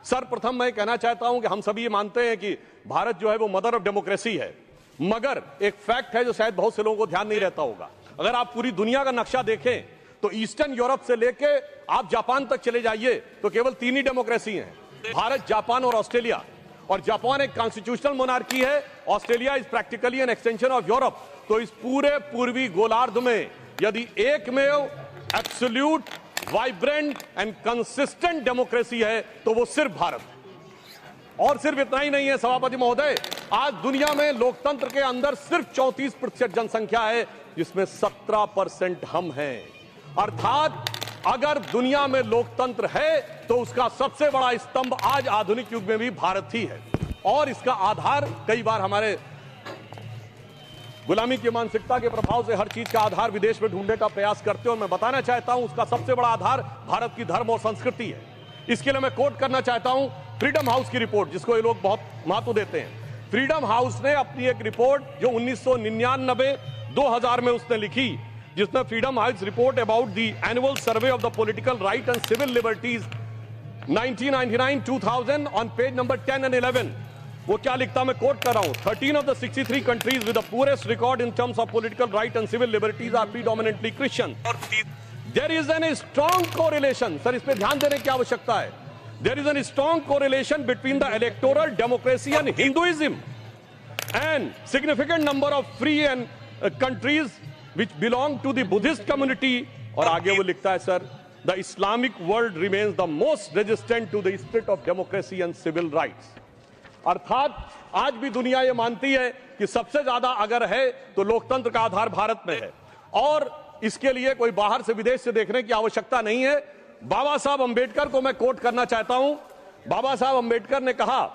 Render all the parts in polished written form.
सर्वप्रथम मैं कहना चाहता हूं कि हम सभी ये मानते हैं कि भारत जो है वो मदर ऑफ डेमोक्रेसी है, मगर एक फैक्ट है जो शायद बहुत से लोगों को ध्यान नहीं रहता होगा। अगर आप पूरी दुनिया का नक्शा देखें तो ईस्टर्न यूरोप से लेके आप जापान तक चले जाइए तो केवल 3 ही डेमोक्रेसी हैं, भारत, जापान और ऑस्ट्रेलिया। और जापान एक कॉन्स्टिट्यूशनल मोनार्की है, Australia is practically an extension of Europe. तो इस पूरे पूर्वी गोलार्ध में यदि एकमेव absolute vibrant and consistent democracy है तो वो सिर्फ भारत है। और सिर्फ इतना ही नहीं है सभापति महोदय, आज दुनिया में लोकतंत्र के अंदर सिर्फ 34% जनसंख्या है, जिसमें 17% हम हैं। अर्थात अगर दुनिया में लोकतंत्र है तो उसका सबसे बड़ा स्तंभ आज आधुनिक युग में भी भारत ही है। और इसका आधार कई बार हमारे गुलामी की मानसिकता के प्रभाव से हर चीज का आधार विदेश में ढूंढने का प्रयास करते हो। मैं बताना चाहता हूं उसका सबसे बड़ा आधार भारत की धर्म और संस्कृति है। इसके लिए मैं कोट करना चाहता हूं फ्रीडम हाउस की रिपोर्ट, जिसको ये लोग बहुत महत्व देते हैं। फ्रीडम हाउस ने अपनी एक रिपोर्ट जो 1999-2000 में उसने लिखी, जिसमें freedom house report about the annual survey of the political right and civil liberties 1999-2000 on page number 10 and 11, वो क्या लिखता, मैं कोट कर रहा हूं, 13 of the 63 countries with the poorest record in terms of political right and civil liberties are predominantly Christian. There is a strong correlation, sir इस पे ध्यान देने की आवश्यकता है, there is a strong correlation between the electoral democracy and Hinduism and significant number of free and countries which belong to the Buddhist community. और आगे वो लिखता है sir, the Islamic world remains the most resistant to the spirit of democracy and civil rights. अर्थात आज भी दुनिया ये मानती है कि सबसे ज्यादा अगर है तो लोकतंत्र का आधार भारत में है, और इसके लिए कोई बाहर से विदेश से देखने की आवश्यकता नहीं है। बाबा साहब अंबेडकर को मैं कोट करना चाहता हूं। बाबा साहब अंबेडकर ने कहा,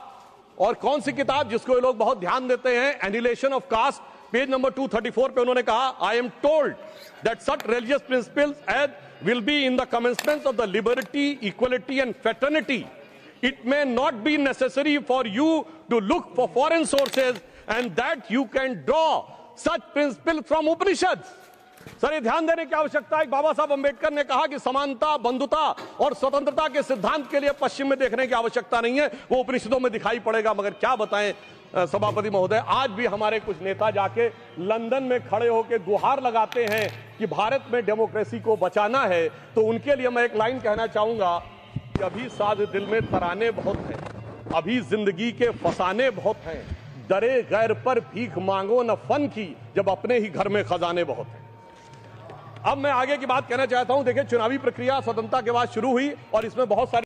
और कौन सी किताब जिसको ये लोग बहुत ध्यान देते हैं, annihilation of caste, page number 234 पे उन्होंने कहा, I am told that such religious principles as will be in the commencements of the liberty, equality and fraternity. It may not be necessary for you to look for foreign sources and that you can draw such principles from Upanishads. Sir ये ध्यान देने की आवश्यकता है। बाबा साहब अंबेडकर ने कहा कि समानता, बंधुता और स्वतंत्रता के सिद्धांत के लिए पश्चिम में देखने की आवश्यकता नहीं है, वो उपनिषदों में दिखाई पड़ेगा। मगर क्या बताएं सभापति महोदय, आज भी हमारे कुछ नेता जाके लंदन में खड़े होकर गुहार लगाते हैं कि भारत में डेमोक्रेसी को बचाना है। तो उनके लिए मैं एक लाइन कहना चाहूंगा, अभी साज दिल में तराने बहुत हैं, अभी जिंदगी के फसाने बहुत हैं, डरे गैर पर भीख मांगो न फन की, जब अपने ही घर में खजाने बहुत हैं। अब मैं आगे की बात कहना चाहता हूं। देखिए, चुनावी प्रक्रिया स्वतंत्रता के बाद शुरू हुई और इसमें बहुत सारी